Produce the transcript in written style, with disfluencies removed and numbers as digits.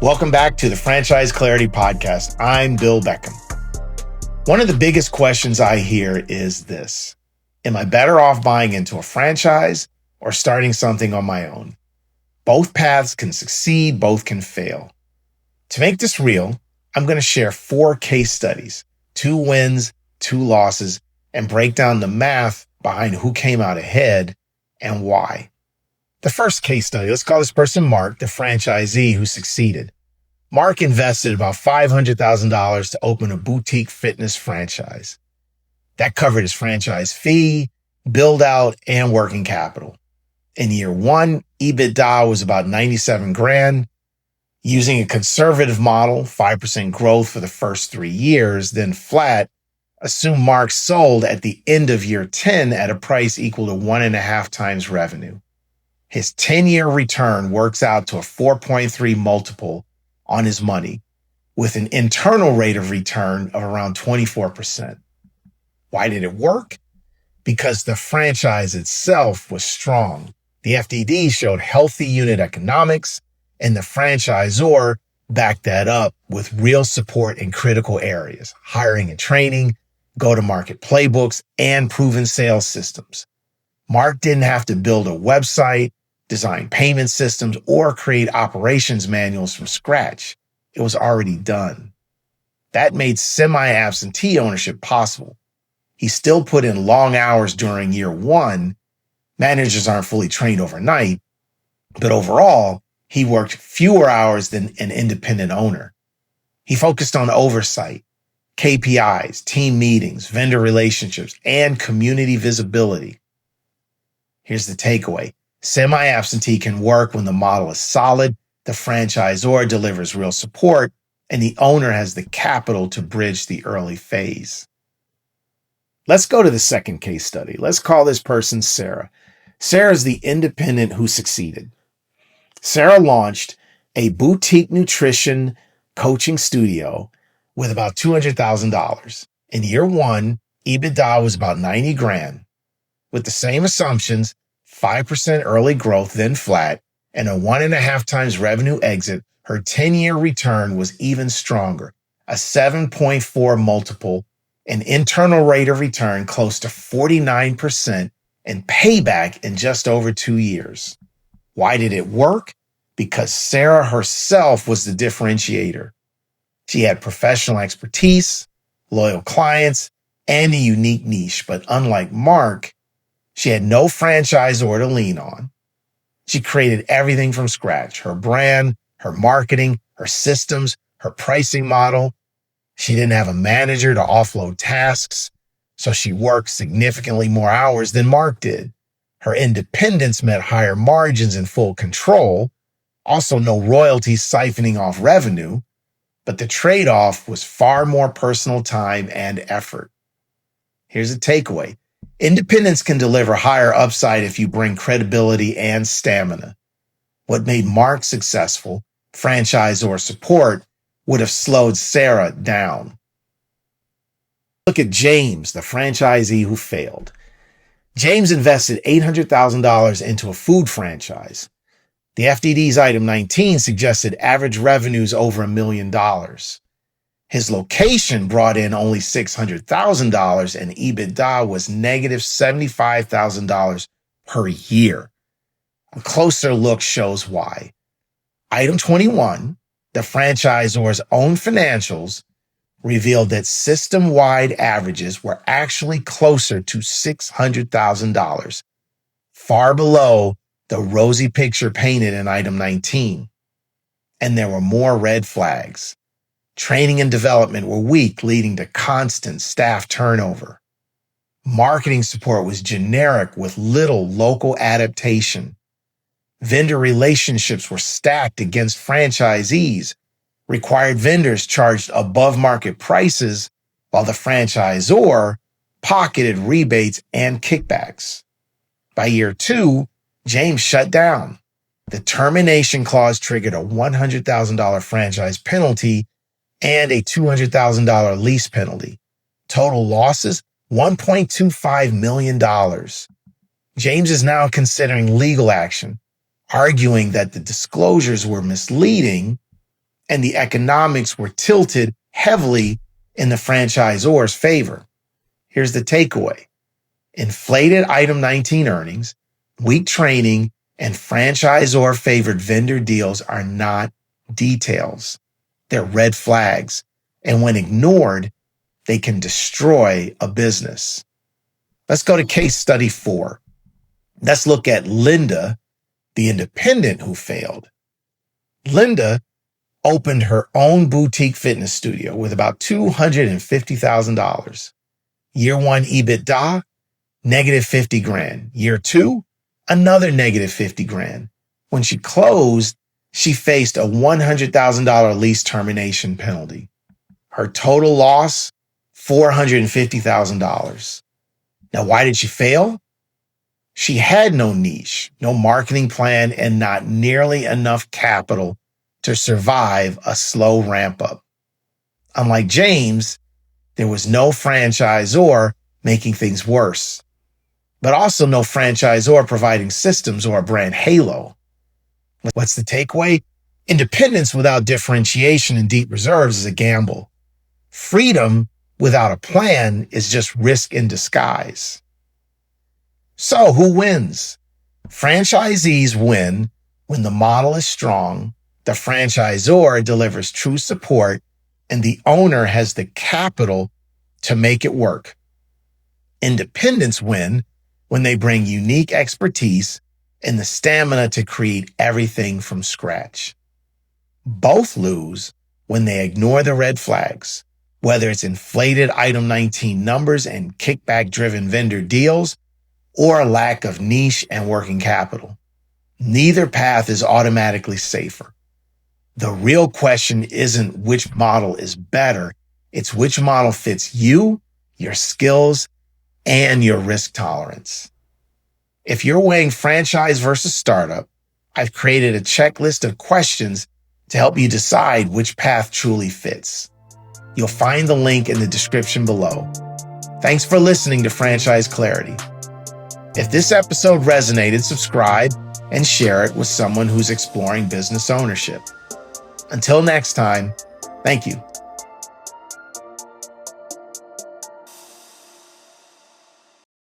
Welcome back to the Franchise Clarity Podcast. I'm Bill Beckham. One of the biggest questions I hear is this: am I better off buying into a franchise or starting something on my own? Both paths can succeed, both can fail. To make this real, I'm going to share 4 case studies, 2 wins, 2 losses, and break down the math behind who came out ahead and why. The first case study, let's call this person Mark, the franchisee who succeeded. Mark invested about $500,000 to open a boutique fitness franchise. That covered his franchise fee, build out, and working capital. In year 1, EBITDA was about $97,000. Using a conservative model, 5% growth for the first 3 years, then flat, assume Mark sold at the end of year 10 at a price equal to 1.5 times revenue. His 10-year return works out to a 4.3 multiple on his money, with an internal rate of return of around 24%. Why did it work? Because the franchise itself was strong. The FDD showed healthy unit economics, and the franchisor backed that up with real support in critical areas: hiring and training, go-to-market playbooks, and proven sales systems. Mark didn't have to build a website, design payment systems, or create operations manuals from scratch. It was already done. That made semi-absentee ownership possible. He still put in long hours during year 1. Managers aren't fully trained overnight, but overall, he worked fewer hours than an independent owner. He focused on oversight, KPIs, team meetings, vendor relationships, and community visibility. Here's the takeaway. Semi-absentee can work when the model is solid, the franchisor delivers real support, and the owner has the capital to bridge the early phase. Let's go to the second case study. Let's call this person Sarah. Sarah is the independent who succeeded. Sarah launched a boutique nutrition coaching studio with about $200,000. In year 1, EBITDA was about $90,000. With the same assumptions, 5% early growth, then flat, and a 1.5 times revenue exit, her 10-year return was even stronger, a 7.4 multiple, an internal rate of return close to 49%, and payback in just over 2 years. Why did it work? Because Sarah herself was the differentiator. She had professional expertise, loyal clients, and a unique niche, but unlike Mark, she had no franchisor to lean on. She created everything from scratch: her brand, her marketing, her systems, her pricing model. She didn't have a manager to offload tasks, so she worked significantly more hours than Mark did. Her independence meant higher margins and full control, also no royalties siphoning off revenue, but the trade-off was far more personal time and effort. Here's a takeaway. Independence can deliver higher upside if you bring credibility and stamina. What made Mark successful, franchisor support, would have slowed Sarah down. Look at James, the franchisee who failed. James invested $800,000 into a food franchise. The FDD's item 19 suggested average revenues over $1 million. His location brought in only $600,000 and EBITDA was negative $75,000 per year. A closer look shows why. Item 21, the franchisor's own financials, revealed that system-wide averages were actually closer to $600,000, far below the rosy picture painted in item 19. And there were more red flags. Training and development were weak, leading to constant staff turnover. Marketing support was generic with little local adaptation. Vendor relationships were stacked against franchisees. Required vendors charged above market prices, while the franchisor pocketed rebates and kickbacks. By year 2, James shut down. The termination clause triggered a $100,000 franchise penalty and a $200,000 lease penalty. Total losses, $1.25 million. James is now considering legal action, arguing that the disclosures were misleading and the economics were tilted heavily in the franchisor's favor. Here's the takeaway. Inflated item 19 earnings, weak training, and franchisor-favored vendor deals are not details. They're red flags. And when ignored, they can destroy a business. Let's go to case study 4. Let's look at Linda, the independent who failed. Linda opened her own boutique fitness studio with about $250,000. Year 1 EBITDA, negative 50 grand. Year 2, another negative 50 grand. When she closed, she faced a $100,000 lease termination penalty. Her total loss, $450,000. Now, why did she fail? She had no niche, no marketing plan, and not nearly enough capital to survive a slow ramp up. Unlike James, there was no franchisor making things worse, but also no franchisor providing systems or a brand halo. What's the takeaway? Independence without differentiation and deep reserves is a gamble. Freedom without a plan is just risk in disguise. So who wins? Franchisees win when the model is strong, the franchisor delivers true support, and the owner has the capital to make it work. Independents win when they bring unique expertise and the stamina to create everything from scratch. Both lose when they ignore the red flags, whether it's inflated item 19 numbers and kickback-driven vendor deals, or a lack of niche and working capital. Neither path is automatically safer. The real question isn't which model is better, it's which model fits you, your skills, and your risk tolerance. If you're weighing franchise versus startup, I've created a checklist of questions to help you decide which path truly fits. You'll find the link in the description below. Thanks for listening to Franchise Clarity. If this episode resonated, subscribe and share it with someone who's exploring business ownership. Until next time, thank you.